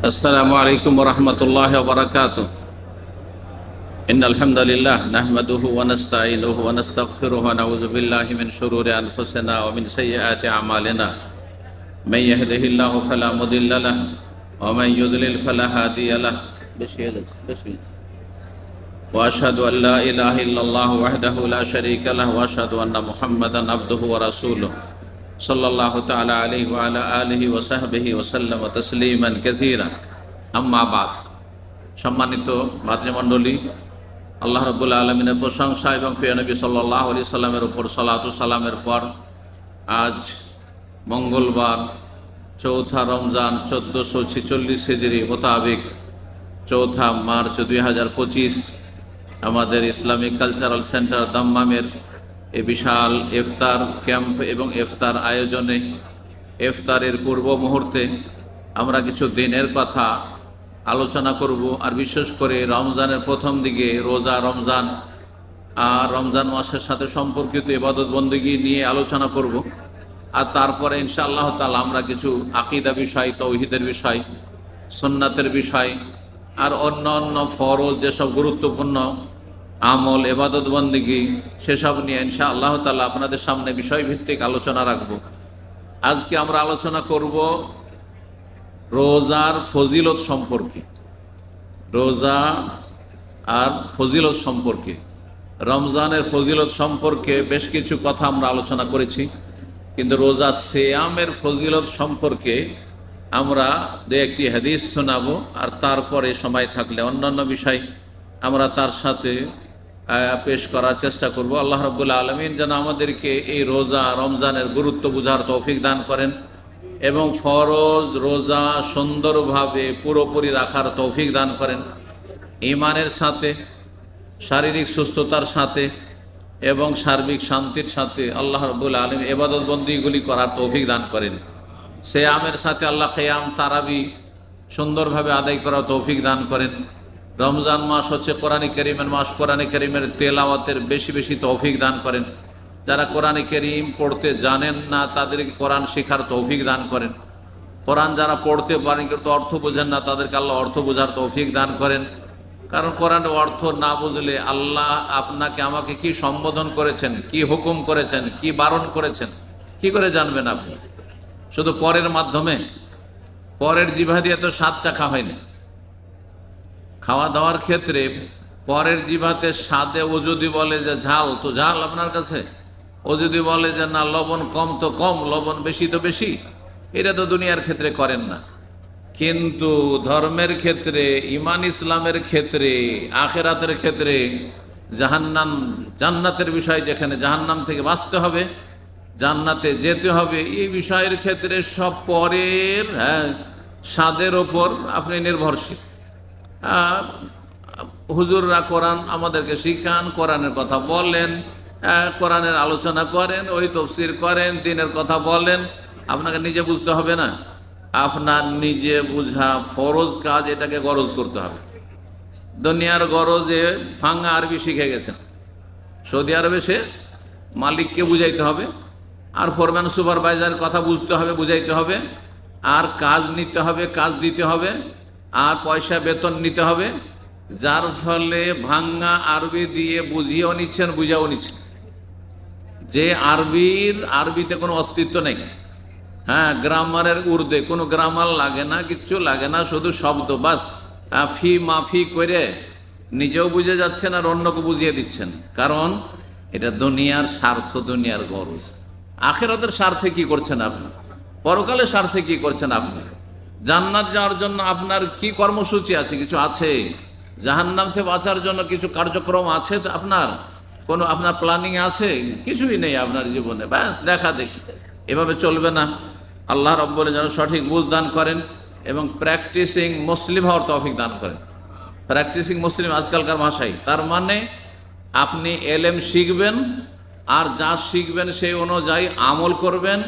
السلام عليكم ورحمة الله وبركاته. إن الحمد لله نحمده ونستعينه ونستغفره ونعوذ بالله من شرور أنفسنا ومن سيئات أعمالنا. من يهده الله فلا مضل له ومن يضلل فلا هادي له. وأشهد أن لا إله إلا الله وحده لا شريك له وأشهد أن محمدا عبده ورسوله صلى الله تعالى عليه وعلى آله وصحبه وسلم تسليما كثيرا. أما بعد. সম্মানিত ভাতৃমণ্ডলী, আল্লাহ রাব্বুল আলামিনের প্রশংসা এবং প্রিয় নবী সাল্লাল্লাহু আলাইহি সাল্লামের উপর সালাত ও সালামের পর আজ মঙ্গলবার চৌঠা রমজান 1446 হিজরি মোতাবেক 4 মার্চ 2025 আমাদের ইসলামিক কালচারাল সেন্টার দাম্মামের এই বিশাল ইফতার ক্যাম্প এবং ইফতার আয়োজনে ইফতারের পূর্ব মুহূর্তে আমরা কিছু দিনের কথা আলোচনা করব। আর বিশেষ করে রমজানের প্রথম দিকে রোজা রমজান আর রমজান মাসের সাথে সম্পর্কিত ইবাদত বন্দেগী নিয়ে আলোচনা করব। আর তারপরে ইনশাআল্লাহ তাআলা আমরা কিছু আকীদা বিষয়, তাওহীদের বিষয়, সুন্নাতের বিষয় আর অন্য অন্য ফরজ যেসব গুরুত্বপূর্ণ আমল ইবাদত বন্দেগী সেসব নিয়ে ইনশাআল্লাহ তাআলা আপনাদের সামনে বিষয়ভিত্তিক আলোচনা রাখব। আজকে আমরা আলোচনা করব রোজার ফজিলত সম্পর্কে। রোজা আর ফজিলত সম্পর্কে, রমজানের ফজিলত সম্পর্কে বেশ কিছু কথা আমরা আলোচনা করেছি, কিন্তু রোজা সিয়ামের ফজিলত সম্পর্কে আমরা দু একটি হাদিস শোনাবো। আর তারপরে সময় থাকলে অন্যান্য বিষয় আমরা তার সাথে পেশ করার চেষ্টা করব। আল্লাহ রাব্বুল আলামিন যেন আমাদেরকে এই রোজা রমজানের গুরুত্ব বুঝার তৌফিক দান করেন এবং ফরজ রোজা সুন্দরভাবে পুরোপুরি রাখার তৌফিক দান করেন, ঈমানের সাথে, শারীরিক সুস্থতার সাথে এবং সার্বিক শান্তির সাথে আল্লাহ রাব্বুল আলামিন ইবাদত বন্দেগীগুলি করার তৌফিক দান করেন। সিয়ামের সাথে আল্লাহ কিয়াম তারাবি সুন্দরভাবে আদায় করার তৌফিক দান করেন। রমজান মাস হচ্ছে কোরআনে কারীমের মাস, কোরআনে কারীমের তেলাওয়াতের বেশি বেশি তৌফিক দান করেন। যারা কোরআনে কারীম পড়তে জানেন না তাদেরকে কোরআন শেখার তৌফিক দান করেন। কোরআন যারা পড়তে পারেন কিন্তু অর্থ বোঝেন না তাদেরকে আল্লাহ অর্থ বোঝার তৌফিক দান করেন। কারণ কোরআনের অর্থ না বুঝলে আল্লাহ আপনাকে আমাকে কি সম্বোধন করেছেন, কি হুকুম করেছেন, কি বারণ করেছেন, কি করে জানবেন আপনি? শুধু পরের মাধ্যমে, পরের জিভা দিয়ে তো স্বাদ চাখা হয়নি। খাওয়া দাওয়ার ক্ষেত্রে পরের জিভাতে স্বাদে ও যদি বলে যে ঝাল তো ঝাল আপনার কাছে, ও যদি বলে যে না লবণ কম তো কম, লবণ বেশি তো বেশি, এটা তো দুনিয়ার ক্ষেত্রে করেন না। কিন্তু ধর্মের ক্ষেত্রে, ঈমান ইসলামের ক্ষেত্রে, আখিরাতের ক্ষেত্রে, জাহান্নাম জান্নাতের বিষয়, যেখানে জাহান্নাম থেকে বাঁচতে হবে, জান্নাতে যেতে হবে, এই বিষয়ের ক্ষেত্রে সব পরের স্বাদের ওপর আপনি নির্ভরশীল। হুজুররা কোরআন আমাদেরকে শিখান, কোরআনের কথা বলেন, কোরআনের আলোচনা করেন, ওই তাফসীর করেন, দ্বীনের কথা বলেন। আপনাকে নিজে বুঝতে হবে না, আপনার নিজে বুঝা ফরজ কাজ, এটাকে গরজ করতে হবে। দুনিয়ার গরজে ভাঙা আরবি শিখে গেছেন, সৌদি আরবে সে মালিককে বুঝাইতে হবে, আর ফোরম্যান সুপারভাইজারের কথা বুঝতে হবে, বুঝাইতে হবে, আর কাজ নিতে হবে, কাজ দিতে হবে, আর পয়সা বেতন নিতে হবে। যার ফলে ভাঙ্গা আরবি দিয়ে বুঝিয়েও নিচ্ছেন, বুঝাও নিচ্ছেন, যে আরবিতে কোনো অস্তিত্ব নেই। হ্যাঁ, গ্রামারের উর্দে কোনো গ্রামার লাগে না, কিচ্ছু লাগে না, শুধু শব্দ বাস, ফি মাফি করে নিজেও বুঝে যাচ্ছেন আর অন্যকে বুঝিয়ে দিচ্ছেন। কারণ এটা দুনিয়ার স্বার্থ, দুনিয়ার গরজ। আখিরাতের স্বার্থে কি করছেন আপনি? পরকালের স্বার্থে কি করছেন আপনি? জান্নাত যাওয়ার জন্য আপনার কি কর্মসূচি আছে? কিছু আছে? জাহান্নাম থেকে বাঁচার জন্য কিছু কার্যক্রম আছে আপনার? কোনো আপনার প্ল্যানিং আছে? কিছুই নেই আপনার জীবনে, ব্যাস দেখা দেখি। এভাবে চলবে না। আল্লাহ রাব্বুল যেন সঠিক বুঝ দান করেন এবং প্র্যাকটিসিং মুসলিম হওয়ার তৌফিক দান করেন। প্র্যাকটিসিং মুসলিম আজকালকার ভাষায়, তার মানে আপনি এলেম শিখবেন, আর যা শিখবেন সেই অনুযায়ী আমল করবেন,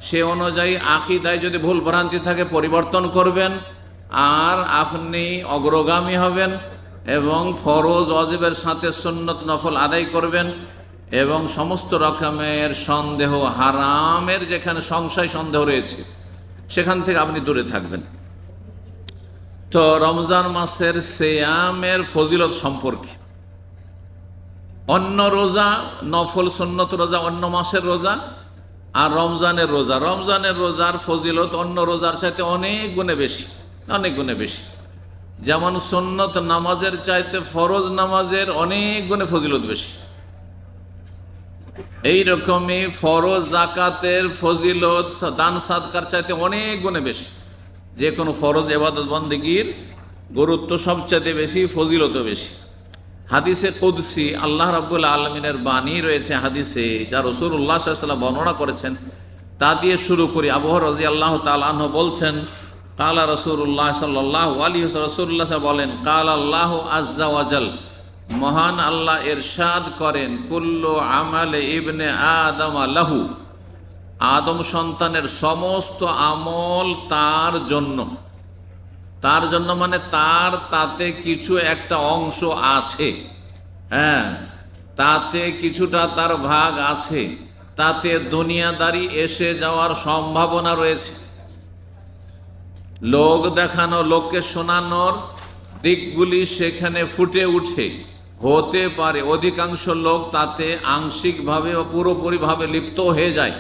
সে অনুযায়ী আকীদায় যদি ভুল ভ্রান্তি থাকে পরিবর্তন করবেন, আর আপনি অগ্রগামী হবেন এবং ফরজ ওয়াজিবের সাথে সুন্নত নফল আদায় করবেন এবং সমস্ত রকমের সন্দেহ, হারামের যেখানে সংশয় সন্দেহ রয়েছে সেখান থেকে আপনি দূরে থাকবেন। তো রমজান মাসের সিয়ামের ফজিলত সম্পর্কে, অন্য রোজা নফল সুন্নত রোজা, অন্য মাসের রোজা আর রমজানের রোজা, রমজানের রোজার ফজিলত অন্য রোজার চাইতে অনেক গুণে বেশি, অনেক গুণে বেশি। যেমন সুন্নত নামাজের চাইতে ফরজ নামাজের অনেক গুণে ফজিলত বেশি, এইরকমই ফরজ জাকাতের ফজিলত দান সাদকার চাইতে অনেক গুণে বেশি। যে কোনো ফরজ ইবাদত বন্দেগীর গুরুত্ব সবচাইতে বেশি, ফজিলতও বেশি। হাদিসে কুদসি আল্লাহ রাব্বুল আলামিনের বাণী রয়েছে হাদিসে, যা রাসূলুল্লাহ সাল্লাল্লাহু আলাইহি ওয়াসাল্লাম বর্ণনা করেছেন। তা দিয়ে শুরু করি। আবু হুরায়রা রাদিয়াল্লাহু তাআলা আনহু বলছেন, কালা রাসূলুল্লাহ সাল্লাল্লাহু আলাইহি ওয়াসাল্লাম, রাসূলুল্লাহ বলেন, কালা আল্লাহু আযজা ওয়া জাল, মহান আল্লাহ ইরশাদ করেন, কুল্লু আমালে ইবনে আদম লাহু, আদম সন্তানের সমস্ত আমল তার জন্য। তার জন্য মানে তাতে কিছু একটা অংশ আছে, হ্যাঁ, তাতে কিছুটা তার ভাগ আছে, তাতে দুনিয়াদারি এসে যাওয়ার সম্ভাবনা রয়েছে। লোক দেখানো, লোককে শোনানোর দিকগুলি সেখানে ফুটে উঠে, হতে পারে অধিকাংশ লোক তাতে আংশিকভাবে ও পুরোপুরিভাবে লিপ্ত হয়ে যায়,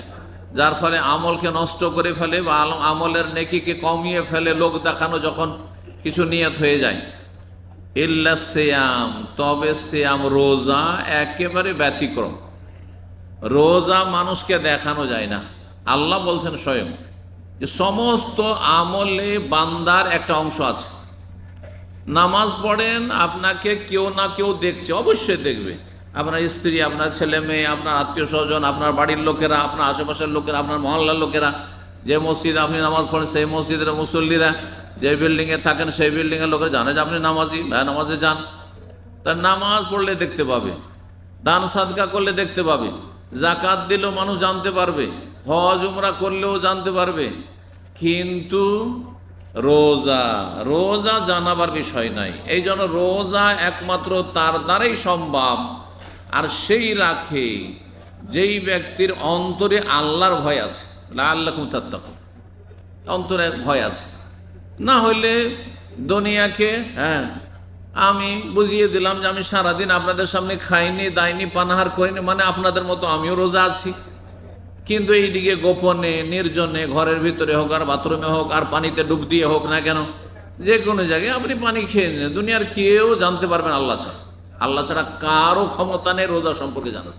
যার ফলে আমলকে নষ্ট করে ফেলে বা আমলের নেকিকে কমিয়ে ফেলে লোক দেখানো যখন কিছু নিয়ত হয়ে যায়। ইল্লা সিয়াম, তবে সিয়াম রোজা একেবারে ব্যতিক্রম। রোজা মানুষকে দেখানো যায় না। আল্লাহ বলছেন স্বয়ং যে সমস্ত আমলে বান্দার একটা অংশ আছে। নামাজ পড়েন, আপনাকে কেউ না কেউ দেখছে, অবশ্যই দেখবে। আপনার স্ত্রী, আপনার ছেলে মেয়ে, আপনার আত্মীয় স্বজন, আপনার বাড়ির লোকেরা, আপনার আশেপাশের লোকেরা, আপনার মহল্লার লোকেরা, যে মসজিদে আপনি নামাজ পড়েন সেই মসজিদের মুসল্লিরা, যে বিল্ডিংয়ে থাকেন সেই বিল্ডিংয়ের লোকেরা জানে যে আপনি নামাজি, নামাজে যান। তার নামাজ পড়লে দেখতে পাবে, দান সাদকা করলে দেখতে পাবে, জাকাত দিলেও মানুষ জানতে পারবে, হজ উমরা করলেও জানতে পারবে। কিন্তু রোজা জানাবার বিষয় নাই। এই জন্য রোজা একমাত্র তার দ্বারাই সম্ভব, আর সেই রাখে যেই ব্যক্তির অন্তরে আল্লাহর ভয় আছে, লাআল্লাকুম তাত্তাকুন, অন্তরে ভয় আছে। না হইলে দুনিয়াকে, হ্যাঁ, আমি বুঝিয়ে দিলাম যে আমি সারাদিন আপনাদের সামনে খাইনি, দাইনি, পানাহার করিনি, মানে আপনাদের মতো আমিও রোজা আছি। কিন্তু এইদিকে গোপনে, নির্জনে, ঘরের ভিতরে হোক আর বাথরুমে হোক আর পানিতে ডুব দিয়ে হোক না কেন, যে কোনো জায়গায় আপনি পানি খেয়ে নিন, দুনিয়ার কেউ জানতে পারবেন আল্লাহ ছাড়া। আল্লাহ ছাড়া কারো ক্ষমতা নেই রোজা সম্পর্কে জানার।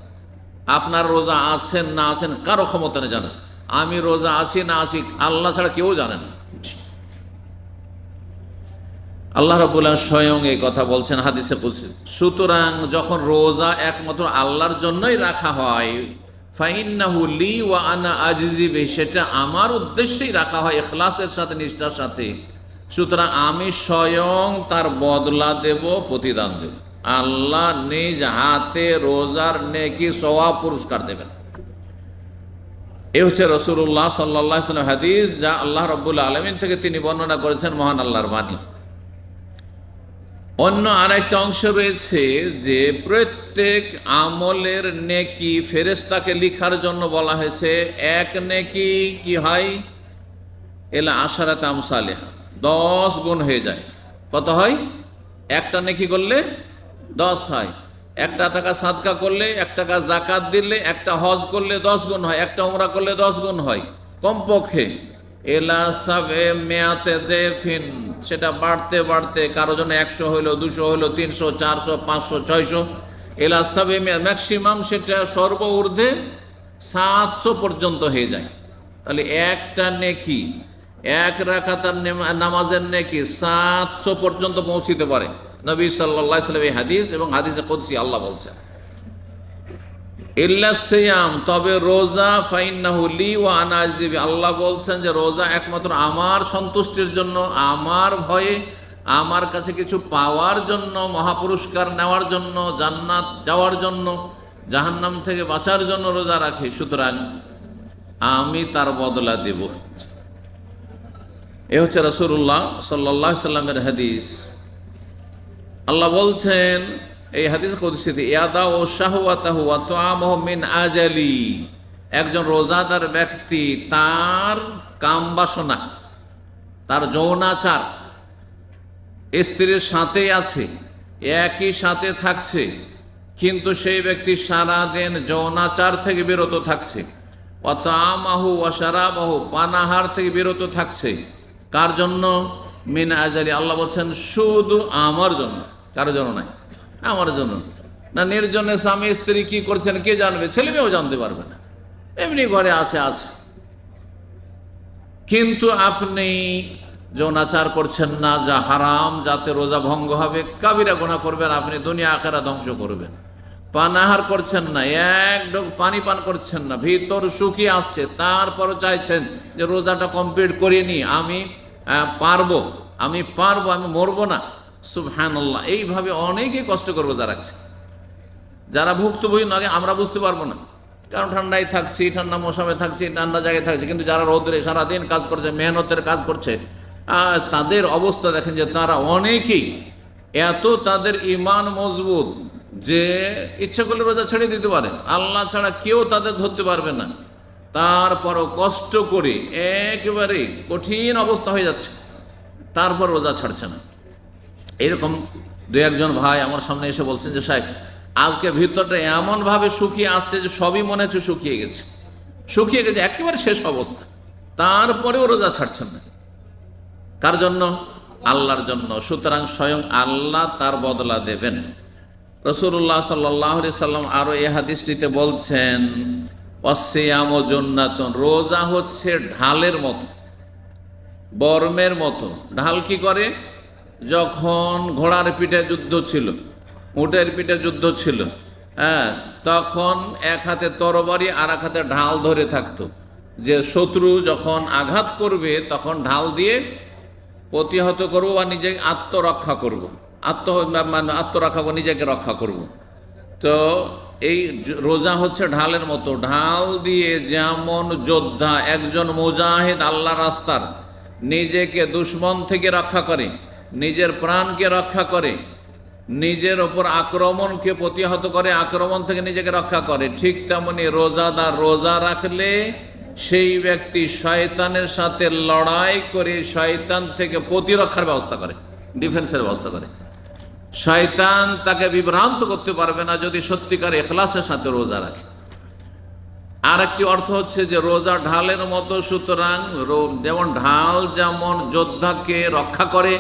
আপনার রোজা আছেন না আছেন কারো ক্ষমতা নেই জানার। আমি রোজা আছি না আছি আল্লাহ ছাড়া কেউ জানেন না। আল্লাহ রাব্বুল আলামিন স্বয়ং এই কথা বলছেন হাদিসে কুদসি। সুতরাং যখন রোজা একমাত্র আল্লাহর জন্যই রাখা হয়, ফাইন্নাহু লি ওয়া আনা আজজি বিহি, সেটা আমার উদ্দেশ্যেই রাখা হয়, ইখলাসের সাথে, নিষ্ঠার সাথে। সুতরাং আমি স্বয়ং তার বদলা দেব, প্রতিদান দেব। আল্লাহ নিজ হাতে রোজার নেকি সওয়াব পুরস্কার দেবেন। এ হচ্ছে রাসূলুল্লাহ সাল্লাল্লাহু আলাইহি ওয়াসাল্লাম হাদিস, যা আল্লাহ রাব্বুল আলামিন থেকে তিনি বর্ণনা করেছেন, মহান আল্লাহর বাণী। অন্য আরেকটা অংশ রয়েছে যে প্রত্যেক আমলের নেকি ফেরেশতাকে লিখার জন্য বলা হয়েছে। এক নেকি কি হয়, এলা আশারাত আমসালিহা, 10 গুণ হয়ে যায়। কত হয়? একটা নেকি করলে 10 হয়। 1 টাকা সাদকা করলে, 1 টাকা জাকাত দিলে, একটা হজ করলে 10 গুণ হয়, একটা উমরা করলে 10 গুণ হয় কমপক্ষে। এলা সাবে মেয়াতে দেফিন, সেটা বাড়তে বাড়তে কারো জন্য 100 হইলো, 200 হইলো, 300, 400, 500, 600। এলা সাবে ম্যাক্সিমাম সেটা সর্ব ঊর্ধ্বে 700 পর্যন্ত হয়ে যায়। তাহলে একটা নেকি, 1 রাকাতের নামাজের নেকি 700 পর্যন্ত পৌঁছিতে পারে। নবী সাল্লাল্লাহু আলাইহি ওয়াসাল্লাম এই হাদিস, এবং হাদিসে কুদসি আল্লাহ বলছেন, ইল্লা সিয়াম, তবে রোজা, ফাইন্নাহু লি ওয়া আনা আজজি বিহি, আল্লাহ বলছেন যে রোজা একমাত্র আমার সন্তুষ্টির জন্য, আমার ভয়ে, আমার কাছে কিছু পাওয়ার জন্য, মহাপুরস্কার নেওয়ার জন্য, জান্নাত যাওয়ার জন্য, জাহান্নাম থেকে বাঁচার জন্য রোজা রাখি। সুতরাং আমি তার বদলা দেব। এ হচ্ছে রাসূলুল্লাহ সাল্লাল্লাহু আলাইহি ওয়াসাল্লামের হাদিস। আল্লাহ বলছেন এই হাদিস কুদসিতে, ইয়াদা ও শাহওয়াতাহু ওয়া তুআমুহু মিন আজালি, একজন রোজাদার ব্যক্তি তার কাম বাসনা, তার যৌনাচার, স্ত্রীর সাথেই আছে, একই সাথে থাকছে, কিন্তু সেই ব্যক্তি সারাদিন যৌনাচার থেকে বিরত থাকছে, ওয়াতামাহু ওয়া শারাবাহু, পানাহার থেকে বিরত থাকছে। কার জন্য? মিন আজারি, আল্লাহ বলছেন শুধু আমার জন্য, কারো জন্য নাই, আমার জন্য। না নির্জনে স্বামী স্ত্রী কি করছেন কে জানবে? ছেলে মেয়েও জানতে পারবে না, এমনি ঘরে আছে। কিন্তু আপনি যৌনাচার করছেন না, যা হারাম, যাতে রোজা ভঙ্গ হবে, কাবিরা গুনাহ করবেন, আপনি দুনিয়া আখেরা ধ্বংস করবেন। পানাহার করছেন না, এক ঢোক পানি পান করছেন না, ভিতর শুকিয়ে আসছে, তারপরও চাইছেন যে রোজাটা কমপ্লিট করিয়ে নি, আমি পারবো, আমি মরবো না। সুবহানাল্লাহ। এইভাবে অনেকেই কষ্ট করে রোজা রাখছে। যারা ভুক্তভোগী নয় আমরা বুঝতে পারবো না, কারণ ঠান্ডায় থাকছি, ঠান্ডা মৌসুমে থাকছি, ঠান্ডা জায়গায় থাকছি। কিন্তু যারা রোদরে সারাদিন কাজ করছে, মেহনতের কাজ করছে, তাদের অবস্থা দেখেন যে তারা অনেকেই এত তাদের ঈমান মজবুত যে ইচ্ছা করলে রোজা ছেড়ে দিতে পারে, আল্লাহ ছাড়া কেউ তাদের ধরতে পারবে না। তারপরও কষ্ট করে একেবারে কঠিন অবস্থা হয়ে যাচ্ছে, তারপর রোজা ছাড়ছে না। এরকম দু একজন ভাই আমার সামনে এসে বলছেন যে সাহেব, আজকে ভিতরটা এমনভাবে শুকিয়ে আসছে যে সবই মনে হচ্ছে শুকিয়ে গেছে, একেবারে শেষ অবস্থা, তারপরেও রোজা ছাড়ছেন না। কার জন্য? আল্লাহর জন্য। সুতরাং স্বয়ং আল্লাহ তার বদলা দেবেন। রাসূলুল্লাহ সাল্লাল্লাহু আলাইহি সাল্লাম আরো এই হাদিসটিতে বলছেন, ওয়াসিয়ামু জান্নাতুন, রোজা হচ্ছে ঢালের মতো, বর্মের মতো। ঢাল কি করে? যখন ঘোড়ার পিঠে যুদ্ধ ছিল, উটের পিঠে যুদ্ধ ছিল, তখন এক হাতে তরবারি আর এক হাতে ঢাল ধরে থাকতো, যে শত্রু যখন আঘাত করবে তখন ঢাল দিয়ে প্রতিহত করবো বা নিজেকে আত্মরক্ষা করবো, আত্মরক্ষা করে নিজেকে রক্ষা করব। তো এই রোজা হচ্ছে ঢালের মতো। ঢাল দিয়ে যেমন যোদ্ধা, একজন মুজাহিদ আল্লাহ রাস্তার, নিজেকে দুশমন থেকে রক্ষা করে, নিজের প্রাণকে রক্ষা করে, নিজের ওপর আক্রমণকে প্রতিহত করে, আক্রমণ থেকে নিজেকে রক্ষা করে, ঠিক তেমনি রোজাদার রোজা রাখলে সেই ব্যক্তি শয়তানের সাথে লড়াই করে শয়তান থেকে প্রতিরক্ষার ব্যবস্থা করে, ডিফেন্সের ব্যবস্থা করে। শয়তান তাকে বিভ্রান্ত করতে পারবে না যদি সত্যিকার ইখলাসের সাথে রোজা রাখে। আর একটি অর্থ হচ্ছে যে রোজা ঢালের মতো। সুতরাং যেমন ঢাল যেমন যোদ্ধাকে রক্ষা করে,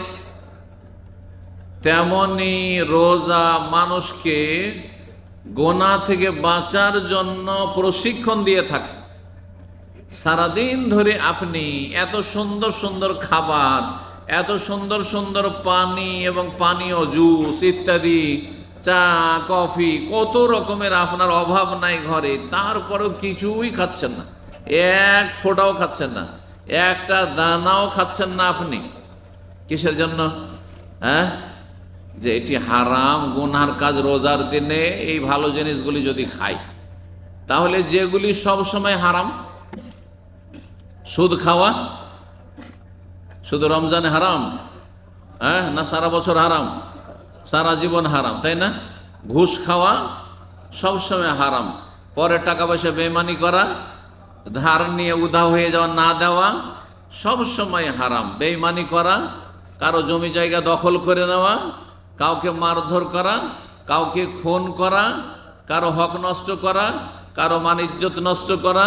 তেমনি রোজা মানুষকে গোনা থেকে বাঁচার জন্য প্রশিক্ষণ দিয়ে থাকে। সারাদিন ধরে আপনি এত সুন্দর সুন্দর খাবার, এত সুন্দর সুন্দর পানি এবং পানীয় জুস ইত্যাদি, চা কফি, কত রকমের আপনার অভাব নাই ঘরে, তারপরেও কিছুই খাচ্ছেন না, এক ফোঁটাও খাচ্ছেন না, একটা দানাও খাচ্ছেন না। আপনি কিসের জন্য? যে এটি হারাম গুনার কাজ। রোজার দিনে এই ভালো জিনিসগুলি যদি খাই, তাহলে যেগুলি সব সময় হারাম, সুদ খাওয়া শুধু রমজানে হারাম, না সারা বছর হারাম, সারা জীবন হারাম, তাই না? ঘুষ খাওয়া সবসময় হারাম, পরে টাকা পয়সা বেইমানি করা, ধার নিয়ে উধাও হয়ে যাওয়া, না দেওয়া, সব সময় হারাম। বেইমানি করা, কারো জমি জায়গা দখল করে নেওয়া, কাউকে মারধর করা, কাউকে খুন করা, কারো হক নষ্ট করা, কারো মান ইজ্জত নষ্ট করা,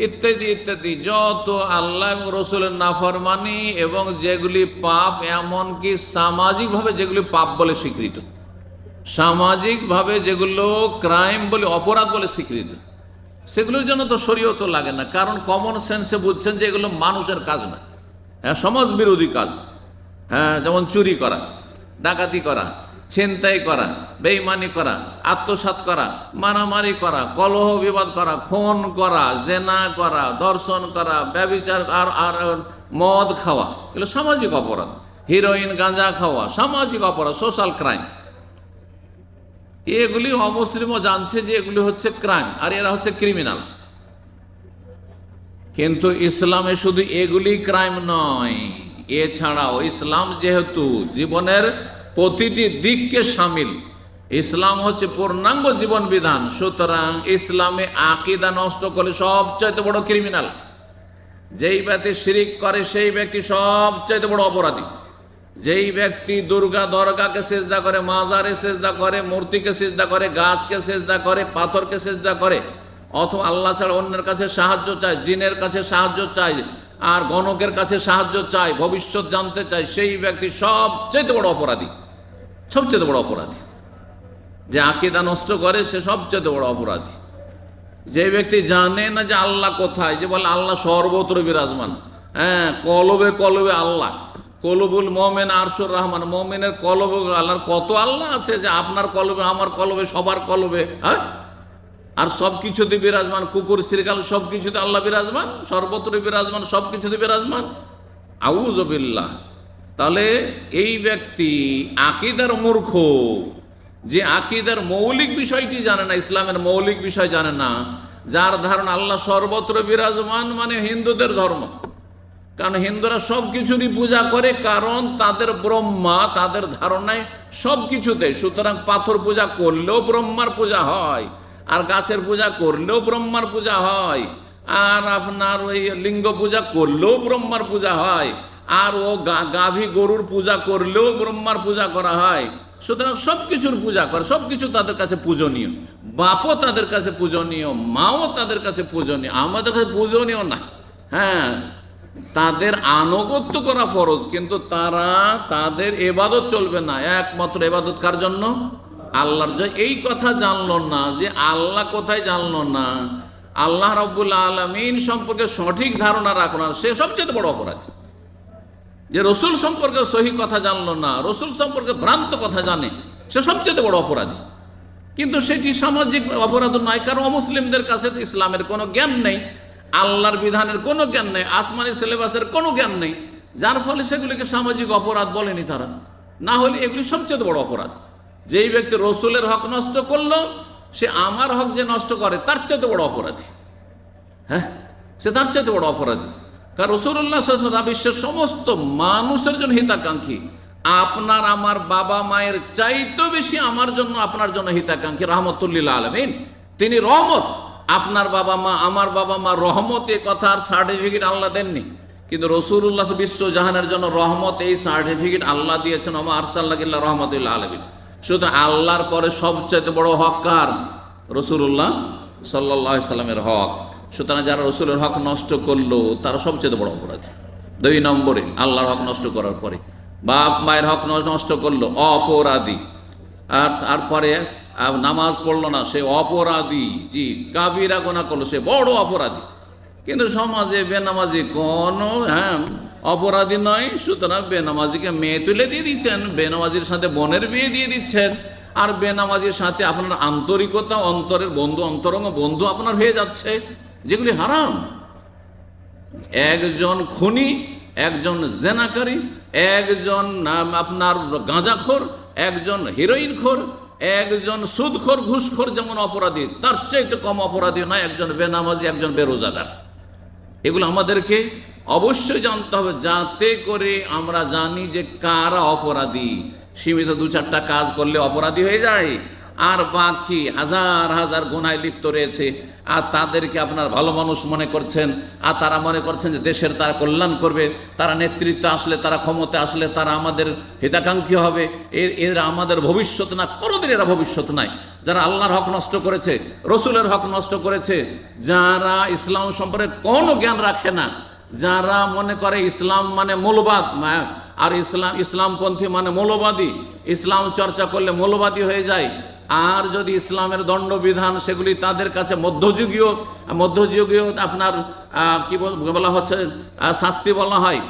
ইত্যাদি ইত্যাদি, যত আল্লাহ এবং রসুলের নাফরমানি এবং যেগুলি পাপ, এমনকি সামাজিকভাবে যেগুলি পাপ বলে স্বীকৃত, সামাজিকভাবে যেগুলো ক্রাইম বলে, অপরাধ বলে স্বীকৃত, সেগুলোর জন্য তো শরীয়ত লাগে না। কারণ কমন সেন্সে বুঝছেন যে এগুলো মানুষের কাজ না, সমাজ বিরোধী কাজ। যেমন চুরি করা, ডাকাতি করা, ছিনতাই করা, বেঈমানি করা, আত্মসাৎ করা, মারামারি করা, কলহ বিবাদ করা, খুন করা, জেনা করা, ধর্ষণ করা, ব্যভিচার আর মদ খাওয়া, এগুলো সামাজিক অপরাধ। হিরোইন গাঁজা খাওয়া সামাজিক অপরাধ, সোশ্যাল ক্রাইম। এগুলি অমুসলিমও জানছে যে এগুলি হচ্ছে ক্রাইম, আর এরা হচ্ছে ক্রিমিনাল। কিন্তু ইসলামে শুধু এগুলি ক্রাইম নয়, এছাড়াও ইসলাম যেহেতু জীবনের প্রতিটি দিককে সামিল, ইসলাম হচ্ছে পূর্ণাঙ্গ জীবন বিধান, সুতরাং ইসলামে আকীদা নষ্ট করলে সবচাইতে বড় ক্রিমিনাল। যেই ব্যক্তি শিরিক করে সেই ব্যক্তি সবচাইতে বড় অপরাধী। যেই ব্যক্তি দুর্গা দরগাকে সেজদা করে, মাজারে সেজদা করে, মূর্তিকে সেজদা করে, গাছকে সেজদা করে, পাথরকে সেজদা করে, অথবা আল্লাহ ছাড়া অন্যের কাছে সাহায্য চায়, জিনের কাছে সাহায্য চায়, আর গণকের কাছে সাহায্য চায়, ভবিষ্যৎ জানতে চায়, সেই ব্যক্তি সবচেয়ে বড় অপরাধী। সবচেয়ে বড় অপরাধী যে আকীদা নষ্ট করে, সে সবচেয়ে বড় অপরাধী। যে ব্যক্তি জানে না যে আল্লাহ কোথায়, যে বলে আল্লাহ সর্বত্র বিরাজমান, হ্যাঁ, কলবে কলবে আল্লাহ, কলবুল মোমেন আরশুর রহমান, মোমেনের কলবে আল্লাহর কত আল্লাহ আছে যে আপনার কলবে, আমার কলবে, সবার কলবে, হ্যাঁ, আর সব কিছুতে বিরাজমান, কুকুর শ্রীকাল সব কিছুতে আল্লাহ বিরাজমান, সর্বত্র বিরাজমান, সব কিছুতে বিরাজমান। আউযু বিল্লাহ। তাহলে এই ব্যক্তি আকীদার মূর্খ, যে আকীদার মৌলিক বিষয়টি জানে না, ইসলামের মৌলিক বিষয় জানে না, যার ধারণা আল্লাহ সর্বত্র বিরাজমান মানে হিন্দুদের ধর্ম। কারণ হিন্দুরা সব কিছুরই পূজা করে, কারণ তাদের ব্রহ্মা তাদের ধারণায় সব কিছুতে। সুতরাং পাথর পূজা করলেও ব্রহ্মার পূজা হয়, আর গাছের পূজা করলেও ব্রহ্মার পূজা হয়, আর আপনার ওই লিঙ্গ পূজা করলেও ব্রহ্মার পূজা হয়, আর ও গাভী গরুর পূজা করলেও ব্রহ্মার পূজা করা হয়। সুতরাং সব কিছুর পূজা করে, সব কিছু তাদের কাছে পূজনীয়। বাপও তাদের কাছে পূজনীয়, মাও তাদের কাছে পূজনীয়, আমাদের কাছে পূজনীয় না। হ্যাঁ, তাদের আনুগত্য করা ফরজ, কিন্তু তারা তাদের এবাদত চলবে না। একমাত্র এবাদত কার জন্য? আল্লাহর। যে এই কথা জানলো না, যে আল্লাহ কোথায় জানলো না, আল্লাহ রাব্বুল আলামিন সম্পর্কে সঠিক ধারণা রাখলো না, সে সবচেয়ে বড় অপরাধী। যে রসুল সম্পর্কে সহি কথা জানলো না, রসুল সম্পর্কে ভ্রান্ত কথা জানে, সে সবচেয়ে বড় অপরাধী। কিন্তু সেটি সামাজিক অপরাধ নয়, কারণ অমুসলিমদের কাছে তো ইসলামের কোনো জ্ঞান নেই, আল্লাহর বিধানের কোনো জ্ঞান নেই, আসমানি সিলেবাসের কোনো জ্ঞান নেই, যার ফলে সেগুলিকে সামাজিক অপরাধ বলেনি তারা। না হলে এগুলি সবচেয়ে বড় অপরাধ। যেই ব্যক্তি রসুলের হক নষ্ট করলো, সে আমার হক যে নষ্ট করে তার চেয়ে বড় অপরাধী। হ্যাঁ, সে তার চেয়ে বড় অপরাধী। কারণ রাসূলুল্লাহ সাল্লাল্লাহু আলাইহি ওয়াসাল্লাম বিশ্বের সমস্ত মানুষের জন্য হিতাকাঙ্ক্ষী। আপনার আমার বাবা মায়ের চাইতেও বেশি আমার জন্য, আপনার জন্য হিতাকাঙ্ক্ষী, রাহমাতুল লিল আলামিন। তিনি রহমত। আপনার বাবা মা, আমার বাবা মা রহমত, এ কথার সার্টিফিকেট আল্লাহ দেননি, কিন্তু রাসূলুল্লাহ বিশ্ব জাহানের জন্য রহমত, এই সার্টিফিকেট আল্লাহ দিয়েছেন। ওমা আরসালনাকা ইল্লা রাহমাতাল লিল আলামিন। শুধু আল্লাহর পরে সবচেয়ে বড় হক কার? রাসূলুল্লাহ সাল্লাল্লাহু আলাইহি সাল্লামের হক। সুতরাং যারা রসুলের হক নষ্ট করলো তারা সবচেয়ে বড় অপরাধী। 2 নম্বরে আল্লাহর হক নষ্ট করার পরে বাপ মায়ের হক নষ্ট করলো, অপরাধী। আর তারপরে নামাজ পড়লো না, সে অপরাধী। জি, কাবিরা গুনাহ করলো, সে বড় অপরাধী। কিন্তু সমাজে বেনামাজি কোনো অপরাধী নয়। সুতরাং বেনামাজিকে মেয়ে তুলে দিয়ে দিচ্ছেন, বেনামাজির সাথে বোনের বিয়ে দিয়ে দিচ্ছেন, আর বেনামাজির সাথে আপনার আন্তরিকতা, অন্তরের বন্ধু, অন্তরঙ্গ বন্ধু আপনার হয়ে যাচ্ছে, যেগুলি হারাম। একজন খুনি, একজন জেনাকারী, একজন আপনার গাঁজাখোর, একজন হিরোইনখোর, একজন সুদখোর, ঘুষখোর যেমন অপরাধী, তার চাইতে কম অপরাধী নয় একজন বেনামাজি, একজন বেরোজাদার। এগুলো আমাদেরকে অবশ্যই জানতে হবে, যাতে করে আমরা জানি যে কারা অপরাধী। সীমিত 2-4টা কাজ করলে অপরাধী হয়ে যায়, আর বাকি হাজার হাজার গুনায় লিপ্ত রয়েছে, আর তাদেরকে আপনার ভালো মানুষ মনে করছেন, আর তারা মনে করছেন যে দেশের তারা কল্যাণ করবে, তারা নেতৃত্ব আসলে, তারা ক্ষমতা আসলে তারা আমাদের হিতাকাঙ্ক্ষী হবে, এরা আমাদের ভবিষ্যৎ না। কোনোদিন এরা ভবিষ্যৎ নাই। যারা আল্লাহর হক নষ্ট করেছে, রসুলের হক নষ্ট করেছে, যারা ইসলাম সম্পর্কে কোনো জ্ঞান রাখে না, যারা মনে করে ইসলাম মানে মৌলবাদ, আর ইসলামপন্থী মানে মৌলবাদী, ইসলাম চর্চা করলে মৌলবাদী হয়ে যায়, আর যদি ইসলামের দণ্ডবিধান সেগুলি তাদের কাছে মধ্যযুগীয় আপনার কি বলা হচ্ছে, শাস্তি বলা হয়,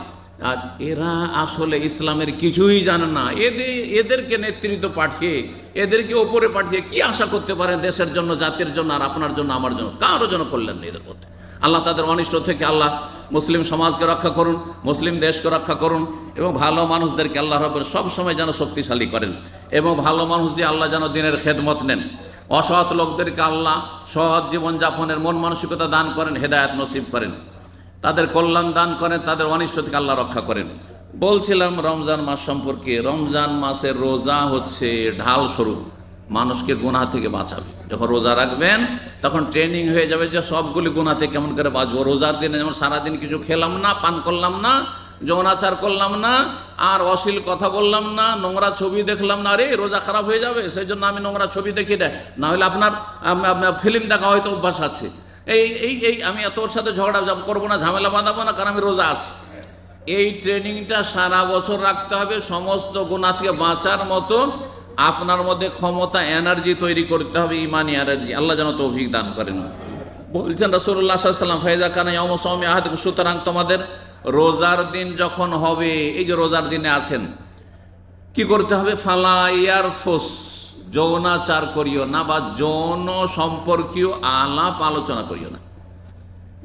আর এরা আসলে ইসলামের কিছুই জানে না। এদেরকে নেতৃত্ব পাঠিয়ে, এদেরকে ওপরে পাঠিয়ে কি আশা করতে পারেন দেশের জন্য, জাতির জন্য, আর আপনার জন্য, আমার জন্য? কারোর জন্য কল্যাণ নেই এদের মধ্যে। আল্লাহ তাদের অনিষ্ট থেকে আল্লাহ মুসলিম সমাজকে রক্ষা করুন, মুসলিম দেশকে রক্ষা করুন, এবং ভালো মানুষদেরকে আল্লাহ রাব্বুল সবসময় যেন শক্তিশালী করেন, এবং ভালো মানুষ দিয়ে আল্লাহ যেন দিনের খেদমত নেন। অসৎ লোকদেরকে আল্লাহ সৎ জীবনযাপনের মন মানসিকতা দান করেন, হেদায়েত নসিব করেন, তাদের কল্যাণ দান করেন, তাদের অনিষ্ট থেকে আল্লাহ রক্ষা করেন। বলছিলাম রমজান মাস সম্পর্কে। রমজান মাসের রোজা হচ্ছে ঢাল স্বরূপ, মানুষকে গুনাহ থেকে বাঁচাবে। যখন রোজা রাখবেন তখন ট্রেনিং হয়ে যাবে যে সবগুলি গুনাহ থেকে কেমন করে বাঁচবো। রোজার দিনে যেমন সারাদিন কিছু খেলাম না, পান করলাম না, যৌনাচার করলাম না, আর অশ্লীল কথা বললাম না, নোংরা ছবি দেখলাম না, আরে রোজা খারাপ হয়ে যাবে সেই জন্য আমি নোংরা ছবি দেখি না, না হলে আপনার ফিল্ম দেখা হয়তো অভ্যাস আছে, এই এই এই আমি তোর সাথে ঝগড়া করবো না, ঝামেলা বাঁধাবো না, কারণ আমি রোজা আছি। এই ট্রেনিংটা সারা বছর রাখতে হবে। সমস্ত গুনাহ থেকে বাঁচার মতো আপনার মধ্যে ক্ষমতা, এনার্জি তৈরি করতে হবে, ইমানি এনার্জি। আল্লাহ যেন তৌফিক দান করেন। বলছেন রাসূলুল্লাহ সাল্লাল্লাহু আলাইহি ওয়াসাল্লাম, ফাইজা কানা ইয়াউমু সাওমি আহাদিকুম, সুতরাং তোমাদের রোজার দিন যখন হবে, এই যে রোজার দিনে আছেন, কি করতে হবে? ফালা ইয়ারফুস, যৌনাচার করিও না বা যৌন সম্পর্কীয় আলাপ আলোচনা করিও না।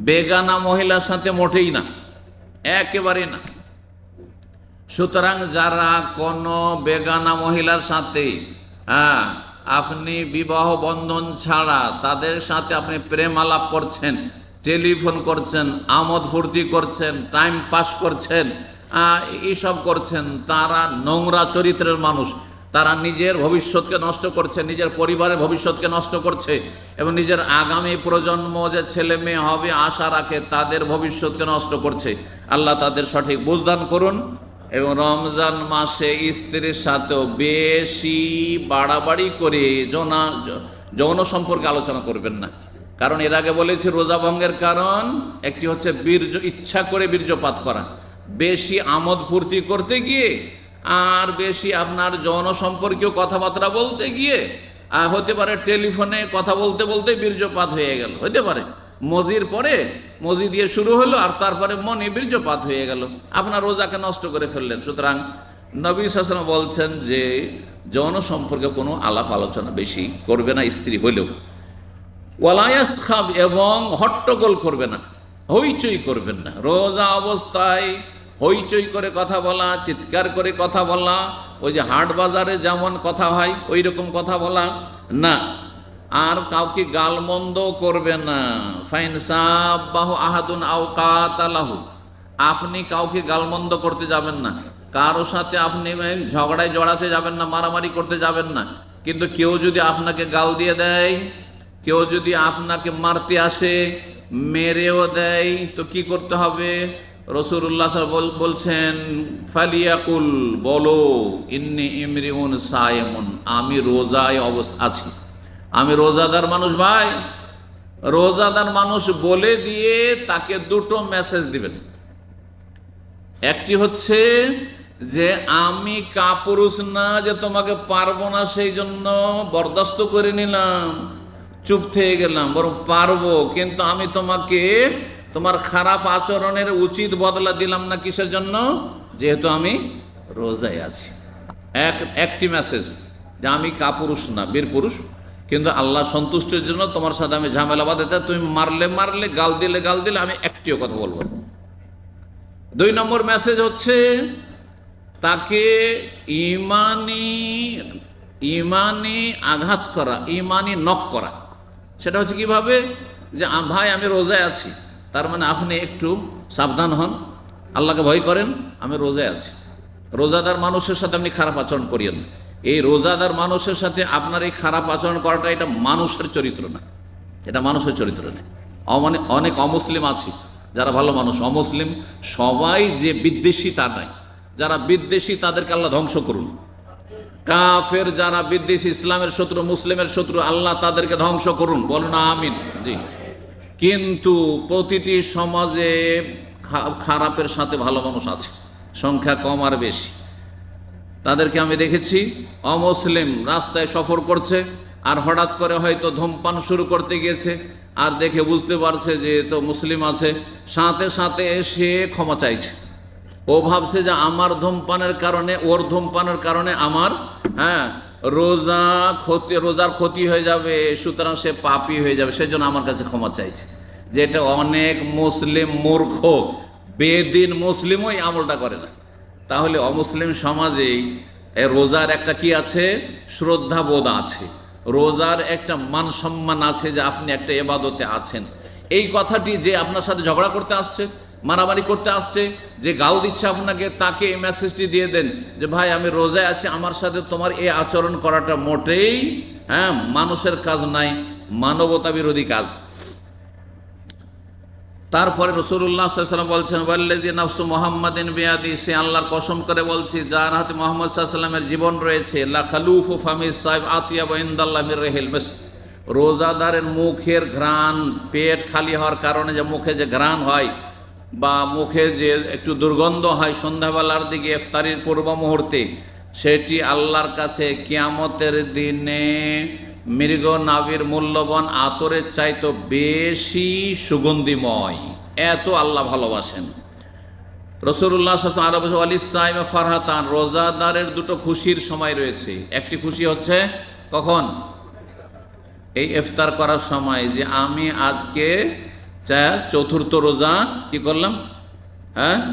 বেগানা মহিলার সাথে মোটেই না, একেবারে না। সুতরাং যারা কোনো বেগানা মহিলার সাথে আপনি বিবাহ বন্ধন ছাড়া তাদের সাথে আপনি প্রেম আলাপ করছেন, টেলিফোন করছেন, আমোদ ফুর্তি করছেন, টাইম পাস করছেন, এইসব করছেন, তারা নোংরা চরিত্রের মানুষ। তারা নিজের ভবিষ্যৎকে নষ্ট করছে, নিজের পরিবারের ভবিষ্যৎকে নষ্ট করছে, এবং নিজের আগামী প্রজন্ম যে ছেলে মেয়ে হবে আশা রাখে তাদের ভবিষ্যৎকে নষ্ট করছে। আল্লাহ তাদের সঠিক বুঝদান করুন। এবং রমজান মাসে স্ত্রীর সাথেও বেশি বাড়াবাড়ি করে যৌন সম্পর্কে আলোচনা করবেন না। কারণ এর আগে বলেছি রোজা ভঙ্গের কারণ একটি হচ্ছে ইচ্ছা করে বীর্যপাত করা, বেশি আমোদ ফুর্তি করতে গিয়ে, আর বেশি আপনার যৌন সম্পর্কীয় কথাবার্তা বলতে গিয়ে, হতে পারে টেলিফোনে কথা বলতে বলতে বীর্যপাত হয়ে গেল, হতে পারে মজির পরে মজি দিয়ে শুরু হলো আর তারপরে মনে বীর্যপাত হয়ে গেল, আপনার রোজাকে নষ্ট করে ফেললেন। সুতরাং নবী সাল্লাল্লাহু আলাইহি ওয়াসাল্লাম বলছেন যে যৌন সম্পর্কে কোনো আলাপ আলোচনা বেশি করবে না স্ত্রী হইলেও। ওয়ালা ইয়াসখাব, এবং হট্টগোল করবে না, হইচই করবেন না। রোজা অবস্থায় হইচই করে কথা বলা, চিৎকার করে কথা বলা, ওই যে হাট বাজারে যেমন কথা হয় ওই রকম কথা বলা না। আর কাউকে গালমন্দ করবে না। ফাইন সাব্বাহু আহাদুন আও কাতালাহু, আপনি কাউকে গালমন্দ করতে যাবেন না, কারো সাথে আপনি ঝগড়ায় জড়াতে যাবেন না, মারামারি করতে যাবেন না। কিন্তু কেউ যদি আপনাকে গাল দিয়ে দেয়, কেউ যদি আপনাকে মারতে আসে, মেরেও দেয়, তো কি করতে হবে? রাসূলুল্লাহ সাল্লাল্লাহু আলাইহি ওয়াসাল্লাম বলছেন ফালিয়াকুল, বলো ইন্নী ইমরিউন সায়েমুন, আমি রোজায় আছি, আমি রোজাদার মানুষ। ভাই, রোজাদার মানুষ বলে দিয়ে তাকে দুটো মেসেজ দিবেন। একটি হচ্ছে যে আমি কাপুরুষ না যে তোমাকে পারবো না সেই জন্য বরদাস্ত করে নিলাম, চুপ থেকে গেলাম, বরং পারবো, কিন্তু আমি তোমাকে তোমার খারাপ আচরণের উচিত বদলা দিলাম না। কিসের জন্য? যেহেতু আমি রোজায় আছি। একটি মেসেজ যে আমি কাপুরুষ না, বীর পুরুষ, কিন্তু আল্লাহ সন্তুষ্টির জন্য তোমার সাথে আমি ঝামেলা বাঁধাতে, তুমি মারলে গাল দিলে আমি একটিও কথা বলবো না। 2 নম্বর মেসেজ হচ্ছে তাকে ইমানি আঘাত করা, ইমানি নক করা। সেটা হচ্ছে কিভাবে? যে ভাই আমি রোজায় আছি, তার মানে আপনি একটু সাবধান হন, আল্লাহকে ভয় করেন, আমি রোজায় আছি। রোজাদার মানুষের সাথে আপনি খারাপ আচরণ করিয়েন না। এই রোজাদার মানুষের সাথে আপনার এই খারাপ আচরণ করাটা এটা মানুষের চরিত্র না, এটা মানুষের চরিত্র নেই। অনেক অমুসলিম আছে যারা ভালো মানুষ, অমুসলিম সবাই যে বিদ্বেষী তা নাই। যারা বিদ্বেষী তাদেরকে আল্লাহ ধ্বংস করুন। কাফের যারা বিদ্বেষী, ইসলামের শত্রু, মুসলিমের শত্রু, আল্লাহ তাদেরকে ধ্বংস করুন, বলুন আমিন। জি। কিন্তু প্রতিটি সমাজে খারাপের সাথে ভালো মানুষ আছে, সংখ্যা কম আর বেশি। তাদেরকে আমি দেখেছি, অমুসলিম রাস্তায় সফর করছে আর হঠাৎ করে হয়তো ধূমপান শুরু করতে গিয়েছে, আর দেখে বুঝতে পারছে যে তো মুসলিম আছে, সাথে সাথে এসে ক্ষমা চাইছে। ও ভাবছে যে আমার ধূমপানের কারণে, ওর ধূমপানের কারণে আমার রোজার ক্ষতি হয়ে যাবে, সুতরাং সে পাপী হয়ে যাবে, সেজন্য আমার কাছে ক্ষমা চাইছে। যেটা অনেক মুসলিম মূর্খ বেদিন মুসলিমও এই আমলটা করে না। তাহলে অমুসলিম সমাজেই রোজার একটা কি আছে? শ্রদ্ধাবোধ আছে, রোজার একটা মান সম্মান আছে যে আপনি একটা ইবাদতে আছেন। এই কথাটি যে আপনার সাথে ঝগড়া করতে আসছে, মারামারি করতে আসছে, যে গাল দিচ্ছে আপনাকে, তাকে এই মেসেজটি দিয়ে দেন যে ভাই আমি রোজায় আছি, আমার সাথে তোমার এই আচরণ করাটা মোটেই মানুষের কাজ নাই, মানবতা বিরোধী কাজ। তারপরে রাসূলুল্লাহ সাল্লাল্লাহু আলাইহি ওয়াসাল্লাম বলছেন, ওয়াল্লাযী নাফসু মুহাম্মাদিন বিয়াদি, সে আল্লাহর কসম করে বলছি যার হাতে মুহাম্মদ সাল্লাল্লাহু আলাইহি ওয়াসাল্লামের জীবন রয়েছে, লা খালুফু ফামিস সাইব আতিয়াবু ইনদাল্লাহি মির রিহিল মিস্ক, রোজাদারের মুখের ঘ্রাণ, পেট খালি হওয়ার কারণে যে মুখে যে ঘ্রাণ হয় বা মুখে যে একটু দুর্গন্ধ হয় সন্ধ্যাবেলার দিকে ইফতারির পূর্ব মুহূর্তে, সেটি আল্লাহর কাছে কিয়ামতের দিনে মৃগ নাভির মূল্যবান আতরের চাইতে বেশি সুগন্ধিময়। এত আল্লাহ ভালোবাসেন। রাসূলুল্লাহ সাল্লাল্লাহু আলাইহি ওয়াসাল্লাম আলী সাইম ফারহাতান, রোজাদারের দুটো খুশির সময় রয়েছে। একটি খুশি হচ্ছে কখন? এই ইফতার করার সময়, যে আমি আজকে চতুর্থ রোজা কি করলাম,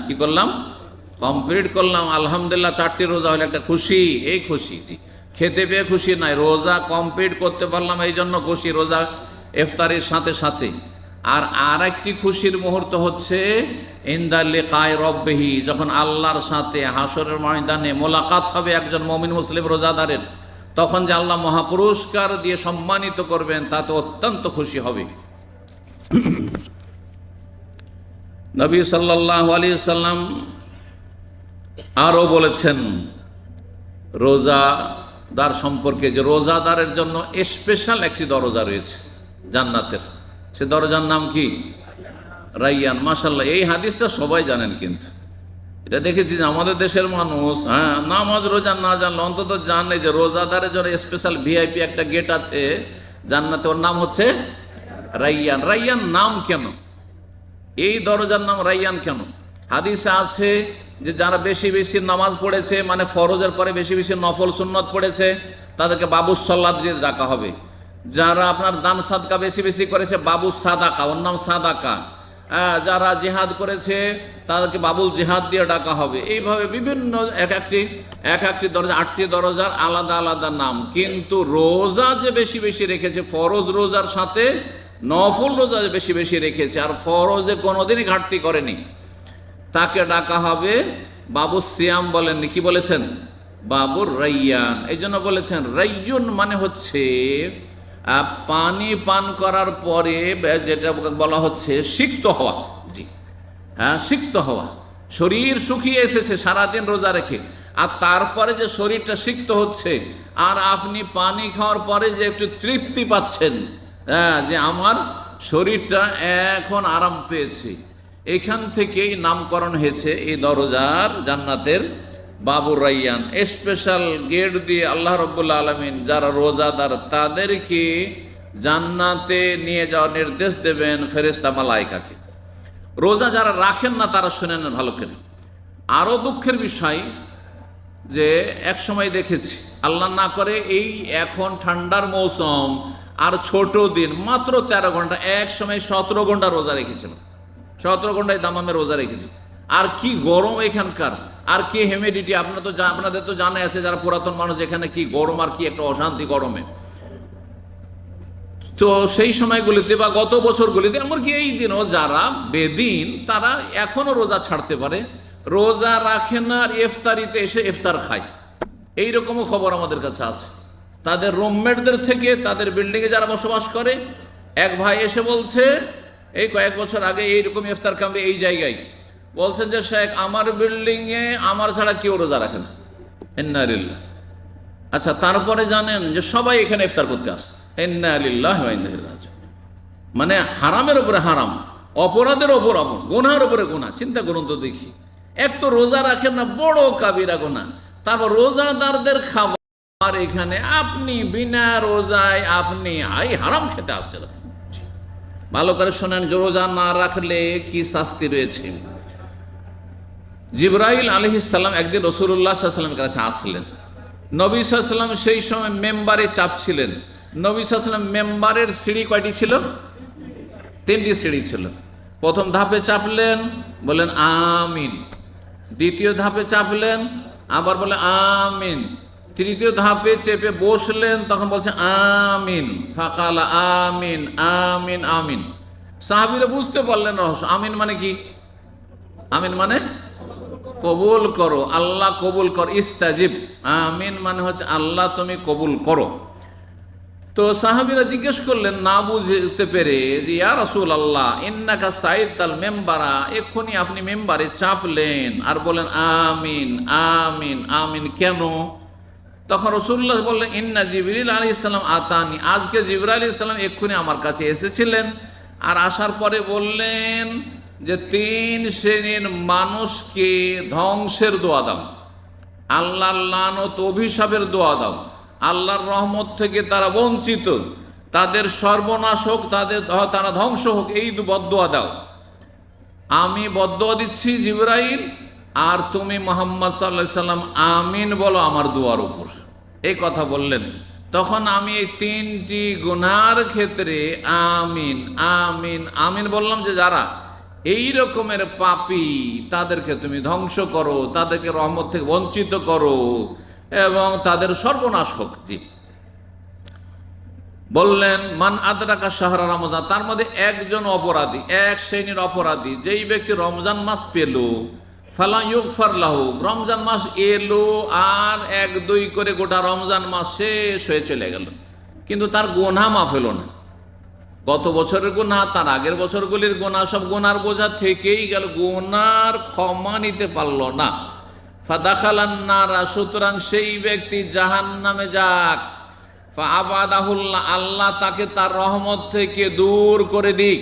কি করলাম, কমপ্লিট করলাম, আলহামদুলিল্লাহ 4টি রোজা হলে একটা খুশি। এই খুশিটি খেতে পেয়ে খুশি নাই, রোজা কমপ্লিট করতে পারলাম এই জন্য খুশি, রোজা ইফতারের সাথে সাথে। আর একটি খুশির মুহূর্ত হচ্ছে ইনদা লিকায়ে রব্বিহি, যখন আল্লাহর সাথে হাসরের ময়দানে মোলাকাত হবে একজন মুমিন মুসলিম রোজাদারের, তখন যে আল্লাহ মহাপুরস্কার দিয়ে সম্মানিত করবেন, তাতে অত্যন্ত খুশি হবে। নবী সাল্লাল্লাহু আলাইহি সাল্লাম আরও বলেছেন রোজাদার সম্পর্কে, যে রোজাদারের জন্য স্পেশাল একটি দরজা রয়েছে জান্নাতের। সে দরজার নাম কি? রাইয়ান। মাশাআল্লাহ, এই হাদিসটা সবাই জানেন, কিন্তু এটা দেখেছি যে আমাদের দেশের মানুষ নামাজ রোজা না জানলে অন্তত জানে যে রোজাদারের জন্য স্পেশাল ভিআইপি একটা গেট আছে জান্নাতে, ওর নাম হচ্ছে রাইয়ান। রাইয়ান নাম কেন? এই দরজার নাম রাইয়ান কেন? হাদিসে আছে যে যারা বেশি বেশি নামাজ পড়েছে, মানে ফরজের পরে বেশি বেশি নফল সুন্নত পড়েছে, তাদেরকে বাবুস সালাত দিয়ে ডাকা হবে। যারা আপনার দান সাদকা বেশি বেশি করেছে, বাবুস সাদাকা, ওর নাম সাদাকা। যারা জিহাদ করেছে তাদেরকে বাবুল জিহাদ দিয়ে ডাকা হবে। এইভাবে বিভিন্ন এক একটি দরজা, 8টি দরজার আলাদা আলাদা নাম। কিন্তু রোজা যে বেশি বেশি রেখেছে, ফরজ রোজার সাথে নফল রোজা যে বেশি বেশি রেখেছে আর ফরজে কোনোদিনই ঘাটতি করেনি, তাকে ডাকা হবে বাবু সিয়াম। বলেননি, কি বলেছেন? বাবুর রাইয়ান। এই জন্য বলেছেন রাইয়ুন মানে হচ্ছে পানি পান করার পরে যেটা বলা হচ্ছে সিক্ত হওয়া। জি হ্যাঁ, সিক্ত হওয়া। শরীর শুকিয়ে এসেছে সারাদিন রোজা রেখে, আর তারপরে যে শরীরটা সিক্ত হচ্ছে, আর আপনি পানি খাওয়ার পরে যে একটু তৃপ্তি পাচ্ছেন, যে আমার শরীরটা এখন আরাম পেয়েছে, এখান থেকেই নামকরণ হয়েছে এই দরজার, জান্নাতের বাবুর রাইয়ান। স্পেশাল গেট দিয়ে আল্লাহ রাব্বুল আলামিন যারা রোজাদার তাদেরকে জান্নাতে নিয়ে যাওয়ার নির্দেশ দেবেন ফেরেশতা মালায়েকাকে। রোজা যারা রাখেন না তারা শুনে নেন ভালো করে। আরও দুঃখের বিষয় যে এক সময় দেখেছি, আল্লাহ না করে এই এখন ঠান্ডার মৌসুম আর ছোট দিন, মাত্র 13 ঘন্টা, এক সময় 17 ঘন্টা রোজা রেখেছিলাম। 17 ঘন্টায় দামামে রোজা রেখেছি। আর কি গরম এখানকার, আর কি হিউমিডিটি, আপনাদের তো জানা আছে যারা পুরাতন মানুষ, এখানে কি গরম আর কি একটা অশান্তি গরমে। তো সেই সময়গুলিতে বা গত বছরগুলিতে, এমনকি এই দিনও যারা বেদিন তারা এখনো রোজা ছাড়তে পারে, রোজা রাখে না আর ইফতারিতে এসে ইফতার খায়। এইরকমও খবর আমাদের কাছে আছে। তাদের রুমমেটদের থেকে, তাদের বিল্ডিংয়ে যারা বসবাস করে, এক ভাই এসে বলছে এই কয়েক বছর আগে এইরকম ইফতার কামবে এই জায়গায়, বলছেন যে শেখ আমার বিল্ডিংয়ে আমার ছাড়া কেউ রোজা রাখে না। ইন্না লিল্লাহ। আচ্ছা, তারপরে জানেন যে সবাই এখানে ইফতার করতে আসে। ইন্না লিল্লাহি ওয়া ইন্না ইলাইহি রাজিউন। মানে হারামের উপরে হারাম, অপরাধের ওপর অপরাধ, গুনাহের উপরে গুনাহ। চিন্তা করুন তো দেখি, এক তো রোজা রাখেন না, বড় কাবিরা গুনাহ, তারপর রোজাদারদের খাবার এখানে আপনি বিনা রোজায় আপনি হারাম খেতে আসছেন। ভালো করে শোনেন, রোজা না রাখলে কি শাস্তি রয়েছে। জিবরাইল আলাইহিস সালাম একদিন রাসূলুল্লাহ সাল্লাল্লাহু আলাইহি ওয়াসাল্লামের কাছে আসলেন। নবী সাল্লাল্লাহু আলাইহি ওয়াসাল্লাম সেই সময় মেম্বারে চাপছিলেন। নবী সাল্লাল্লাহু আলাইহি ওয়াসাল্লাম মেম্বারের সিঁড়ি কয়টি ছিল? 3টি সিঁড়ি ছিল। প্রথম ধাপে চাপলেন, বলেন আমিন। দ্বিতীয় ধাপে চাপলেন, আবার বলে আমিন। তৃতীয় ধাপে চেপে বসলেন, তখন বলছে আমিন। ফাকালা আমিন আমিন আমিন। সাহাবীরা বুঝতে পারলেন রহস্য। আমিন মানে কি? আমিন মানে কবুল করো, আল্লাহ কবুল কর, ইস্তাজিব। আমিন মানে হচ্ছে আল্লাহ তুমি কবুল করো। তো সাহাবীরা জিজ্ঞেস করলেন না বুঝতে পেরে যে ইয়া রাসূলুল্লাহ ইন্নাকা সাইতাল মেম্বারা, এক্ষুনি আপনি মেম্বারে চাপলেন আর বলেন আমিন আমিন আমিন, কেন? তখন রাসূলুল্লাহ বললেন ইন্না জিবরিল আলাইহিস সালাম আতানি, আজকে জিবরাইল আলাইহিস সালাম এক্ষুনি আমার কাছে এসেছিলেন। আর আসার পরে বললেন যে 3 শ্রেণীর মানুষকে ধ্বংসের দোয়া দাও, আল্লাহর লানত অভিশাপের দোয়া দাও, আল্লাহর রহমত থেকে তারা বঞ্চিত, তাদের সর্বনাশ হোক, তারা ধ্বংস হোক, এই বদদোয়া দাও। আমি বদদোয়া দিচ্ছি জিবরাইল, আর তুমি মুহাম্মদ সাল্লাল্লাহু আলাইহি সাল্লাম আমিন বলো আমার দোয়ার উপর। এই কথা বললেন। তখন আমি এই 3টি গুনার ক্ষেত্রে আমিন আমিন আমিন বললাম যে যারা এই রকমের পাপী তাদেরকে তুমি ধ্বংস করো, তাদেরকে রহমত থেকে বঞ্চিত করো এবং তাদের সর্বনাশ হোক। জি, বললেন মান আদরাকা শাহরা রমজান, তার মধ্যে একজন অপরাধী, এক শ্রেণীর অপরাধী, যেই ব্যক্তি রমজান মাস পেল, ফালা ইউগফার লাহু, রমজান মাস এলো আর 1-2 করে গোটা রমজান মাস শেষ হয়ে চলে গেল, কিন্তু তার গোনা মাফ হলো না। গত বছরের গোনা, তার আগের বছরগুলির গোনা, সব গোনার বোঝা থেকেই গেল, গোনার ক্ষমা নিতে পারল না। ফাদাখালান নারা, সুতরাং সেই ব্যক্তি জাহান্নামে যাক। ফাআবাদাহুল্লাহ, আল্লাহ তাকে তার রহমত থেকে দূর করে দিক।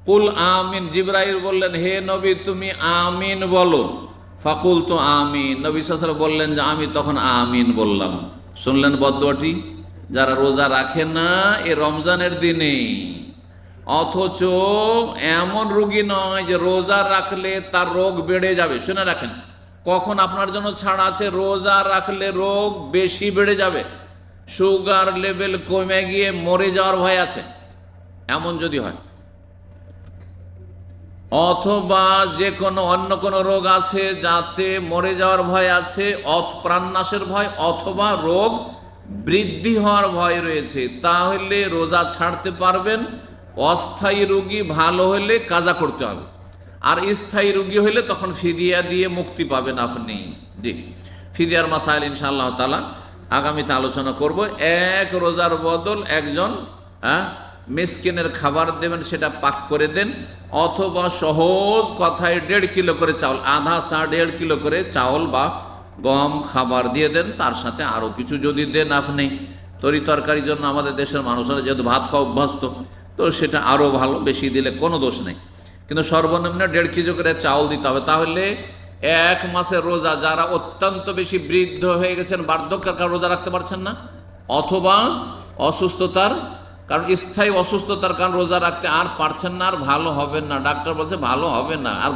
কুল আমিন, জিবরাইল বললেন হে নবী তুমি আমিন বলো। ফাকুল তো আমিন, নবী সাল্লাল্লাহু আলাইহি ওয়াসাল্লাম বললেন যে আমি তখন আমিন বললাম। শুনলেন বদদোয়াটি? যারা রোজা রাখে না এ রমজানের দিনে, অথচ এমন রোগী নয় যে রোজা রাখলে তার রোগ বেড়ে যাবে। শুনে রাখেন, কখন আপনার জন্য ছাড় আছে, রোজা রাখলে রোগ বেশি বেড়ে যাবে, সুগার লেভেল কমে গিয়ে মরে যাওয়ার ভয় আছে, এমন যদি হয়, অথবা যে কোনো অন্য কোনো রোগ আছে যাতে মরে যাওয়ার ভয় আছে, প্রাণনাশের ভয়, অথবা রোগ বৃদ্ধি হওয়ার ভয় রয়েছে, তাহলে রোজা ছাড়তে পারবেন। অস্থায়ী রোগী ভালো হলে কাজা করতে হবে, আর স্থায়ী রোগী হলে তখন ফিদিয়া দিয়ে মুক্তি পাবেন আপনি। জি, ফিদিয়ার মাসাইল ইনশাআল্লাহ তাআলা আগামীতে আলোচনা করব। এক রোজার বদল একজন মিসকিনের খাবার দেবেন, সেটা পাক করে দেন, অথবা সহজ কথায় 1.5 কিলো করে চাউল, আধা সা 1.5 কিলো করে চাউল বা গম খাবার দিয়ে দেন। তার সাথে আরও কিছু যদি দেন আপনি, তরি তরকারির জন্য আমাদের দেশের মানুষরা যেহেতু ভাত খাওয়া অভ্যস্ত, তো সেটা আরও ভালো, বেশি দিলে কোনো দোষ নেই, কিন্তু সর্বনিম্ন 1.5 কেজি করে চাউল দিতে হবে। তাহলে 1 মাসের রোজা, যারা অত্যন্ত বেশি বৃদ্ধ হয়ে গেছেন, বার্ধক্যের কারণে রোজা রাখতে পারছেন না, অথবা অসুস্থতার কারণ, স্থায়ী অসুস্থতার কারণ রোজা রাখতে আর পারছেন না, আর ভালো হবেন না, ডাক্তার বলছে ভালো হবে না, আর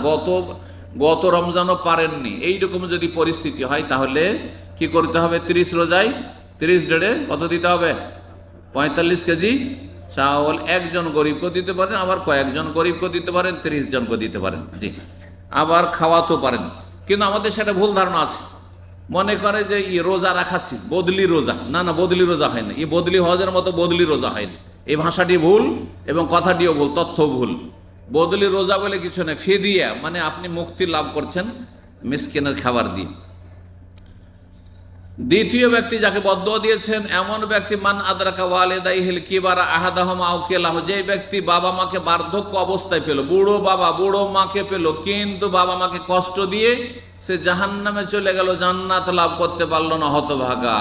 গত রমজানও পারেননি, এইরকম যদি পরিস্থিতি হয় তাহলে কি করতে হবে? 30 রোজায় 30 ডেড়ে কত দিতে হবে? 45 কেজি চাউল একজন গরিবকে দিতে পারেন, আবার কয়েকজন গরিবকে দিতে পারেন, 30 জনকে দিতে পারেন। জি, আবার খাওয়াতেও পারেন। কিন্তু আমাদের সেটা ভুল ধারণা আছে, মনে করে যে রোজা রাখাচ্ছি বদলি রোজা, না না, বদলি রোজা হয় না, এই বদলি হজের মতো বদলি রোজা হয়নি। এই ভাষাটি ভুল এবং কথাটিও ভুল, তথ্য ভুল। বদলি রোজা বলে কিছু নেই, ফিদিয়া মানে আপনি মুক্তি লাভ করছেন মিসকিনের খাবার দিয়ে। দ্বিতীয় ব্যক্তি যাকে বদদোয়া দিয়েছেন এমন ব্যক্তি মান আদরাকা ওয়ালিদাইহিল কিবারা আহাদাহুমা আও কিলাহুমা, যে ব্যক্তি বাবা মাকে বার্ধক্য অবস্থায় পেল, বুড়ো বাবা বুড়ো মাকে পেল, কিন্তু বাবা মাকে কষ্ট দিয়ে সে জাহান্নামে চলে গেল, জান্নাত লাভ করতে পারলো না, হতভাগা।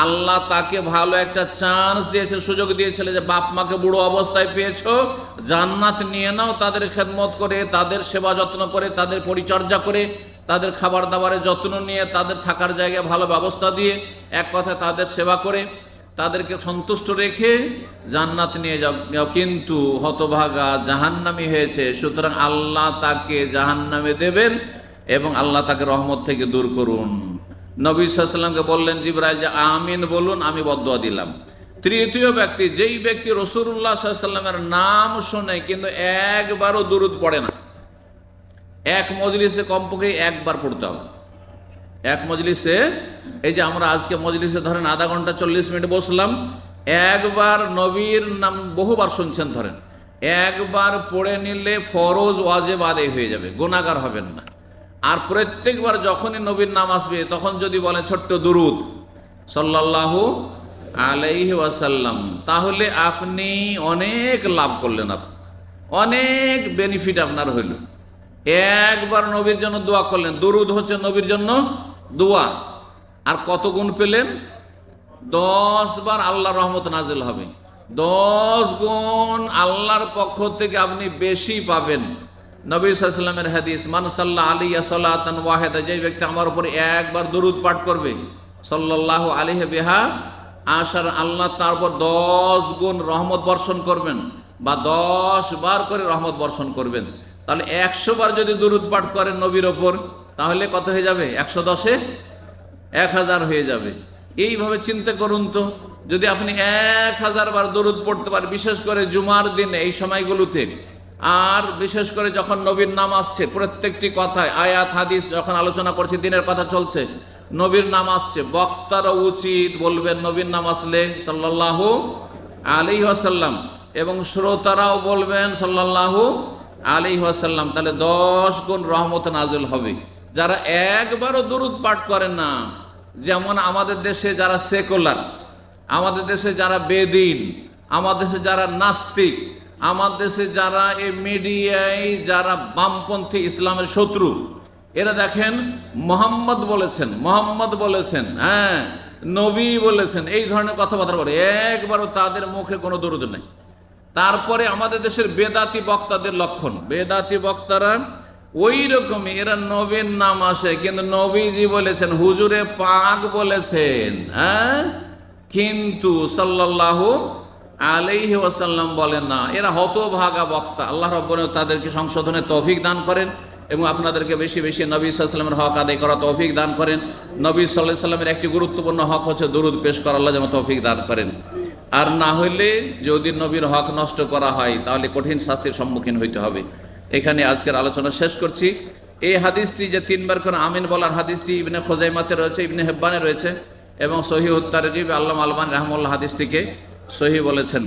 আল্লাহ তাকে ভালো একটা চান্স দিয়েছে, সুযোগ দিয়েছিল যে বাপ মাকে বুড়ো অবস্থায় পেয়েছো, জান্নাত নিয়ে নাও, তাদের খেদমত করে, তাদের সেবা যত্ন করে, তাদের পরিচর্যা করে, তাদের খাবার দাবারের যত্ন নিয়ে, তাদের থাকার জায়গায় ভালো ব্যবস্থা দিয়ে, এক কথায় তাদের সেবা করে, তাদেরকে সন্তুষ্ট রেখে জান্নাত নিয়ে যাও, কিন্তু হতভাগা জাহান্নামী হয়েছে। সুতরাং আল্লাহ তাকে জাহান্নামে দেবেন এবং আল্লাহ তাকে রহমত থেকে দূর করুন। নবী সাল্লাল্লাহু আলাইহি ওয়াসাল্লামকে বললেন জিবরাইল যে আমিন বলুন, আমি বদদোয়া দিলাম। তৃতীয় ব্যক্তি, যেই ব্যক্তি রাসূলুল্লাহ সাল্লাল্লাহু আলাইহি ওয়াসাল্লামের নাম শোনে কিন্তু একবারও দুরূদ পড়ে না, এক মজলিসে কমপক্ষে একবার পড়তে হবে। এক মজলিসে, এই যে আমরা আজকে মজলিসে ধরেন আধা ঘন্টা 40 মিনিট বসলাম, একবার নবীর নাম বহুবার শুনছেন ধরেন, একবার পড়ে নিলে ফরজ ওয়াজিব আদায় হয়ে যাবে, গুনাহগার হবেন না। আর প্রত্যেকবার যখনই নবীর নাম আসবে তখন যদি বলেন ছোট্ট দুরূদ সাল্লাল্লাহু আলাইহি ওয়াসাল্লাম, তাহলে আপনি অনেক লাভ করলেন, আপনি অনেক বেনিফিট আপনার হইল। একবার নবীর জন্য দোয়া করলেন, দরুদ হচ্ছে নবীর জন্য দোয়া, আর কত গুণ পেলেন? 10 বার আল্লাহর রহমত নাজিল হবে, 10 গুণ আল্লাহর পক্ষ থেকে আপনি বেশি পাবেন। নবী সাল্লাল্লাহু আলাইহি ওয়াসাল্লামের হাদিস, মান সাল্লা আলাইয়া সালাতান ওয়াহিদা, যে ব্যক্তি আমার উপরে একবার দরুদ পাঠ করবে, সাল্লাল্লাহু আলাইহি বিহা আশার, আল্লাহ তার উপর 10 গুণ রহমত বর্ষণ করবেন, বা 10 বার করে রহমত বর্ষণ করবেন। তাহলে 100 বার যদি দরুদ পাঠ করেন নবীর ওপর, তাহলে কত হয়ে যাবে? 110-এ 1000 হয়ে যাবে। এইভাবে চিন্তা করুন তো, যদি আপনি 1000 বার দরুদ পড়তে পারেন, বিশেষ করে জুমার দিনে এই সময়গুলোতে, আর বিশেষ করে যখন নবীর নাম আসছে, প্রত্যেকটি কথায় আয়াত হাদিস যখন আলোচনা করছে, দিনের কথা চলছে, নবীর নাম আসছে, বক্তারও উচিত বলবেন নবীর নাম আসলে সাল্লাল্লাহু আলাইহি ওয়াসাল্লাম, এবং শ্রোতারাও বলবেন সাল্লাল্লাহু আলাইহি ওয়াসাল্লাম। তাহলে 10 গুণ রহমত নাজিল হবে। যারা একবারও দরুদ পাঠ করেন না, যেমন আমাদের দেশে যারা সেকুলার, আমাদের দেশে যারা বেদিন, আমাদের দেশে যারা নাস্তিক, আমাদের দেশে যারা এই মিডিয়ায় যারা বামপন্থী ইসলামের শত্রু, এরা দেখেন মোহাম্মদ বলেছেন, মোহাম্মদ বলেছেন, হ্যাঁ নবী বলেছেন, এই ধরনের কথাবার্তা বলে, একবারও তাদের মুখে কোনো দরুদ নেই। তারপরে আমাদের দেশের বেদাতি বক্তাদের লক্ষণ, বেদাতি বক্তারা ওই রকমই, এরা নবীর নাম আসে, কিন্তু নবীজি বলেছেন, হুজুরে পাক বলেছেন, হ্যাঁ, কিন্তু সাল্লাল্লাহু আলাইহি ওয়াসাল্লাম বলেন না। এরা হতভাগা বক্তা। আল্লাহ রাব্বুল আলামিন তাদেরকে সংশোধনের তৌফিক দান করেন, এবং আপনাদেরকে বেশি বেশি নবী সাল্লাল্লাহু আলাইহি ওয়াসাল্লামের হক আদায় করা তৌফিক দান করেন। নবী সাল্লাল্লাহু আলাইহি ওয়াসাল্লামের একটি গুরুত্বপূর্ণ হক হচ্ছে দরুদ পেশ করা, আল্লাহ যেন তৌফিক দান করেন। আর না হইলে যদি নবীর হক নষ্ট করা হয়, তাহলে কঠিন শাস্তির সম্মুখীন হইতে হবে। এখানে আজকের আলোচনা শেষ করছি। এই হাদিসটি যে 3 বার করে আমিন বলার হাদিসটি ইবনে খুজাইমাতে রয়েছে, ইবনে হিব্বানে রয়েছে, এবং সহিহ তারগিব আল্লামা আলবানী রাহমাতুল্লাহ হাদিসটিকে সহিহ বলেছেন।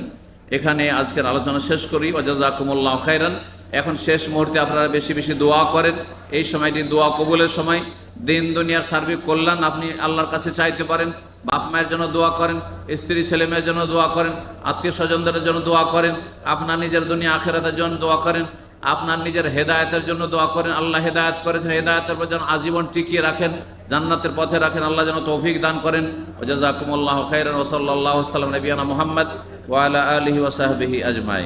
এখানে আজকের আলোচনা শেষ করি। ওয়া জাযাকুমুল্লাহু খাইরান। এখন শেষ মুহূর্তে আপনারা বেশি বেশি দোয়া করেন। এই সময়টি দোয়া কবুলের সময়। দিন দুনিয়ার সার্বিক কল্যাণ আপনি আল্লাহর কাছে চাইতে পারেন। বাপ মায়ের জন্য দোয়া করেন, স্ত্রী ছেলে মেয়ের জন্য দোয়া করেন, আত্মীয় স্বজনদের জন্য দোয়া করেন, আপনার নিজের দুনিয়া আখিরাতের জন্য দোয়া করেন, আপনার নিজের হেদায়েতের জন্য দোয়া করেন। আল্লাহ হেদায়েত করেছেন, হেদায়েতের পর যেন আজীবন টিকিয়ে রাখেন, জান্নাতের পথে রাখেন, আল্লাহ যেন তৌফিক দান করেন। ওয়া জাযাকুমুল্লাহু খাইরান। ওয়া সাল্লাল্লাহু আলা নবিয়িনা মুহাম্মদ ওয়া আলা আলিহি ওয়া সাহবিহি আজমাইন।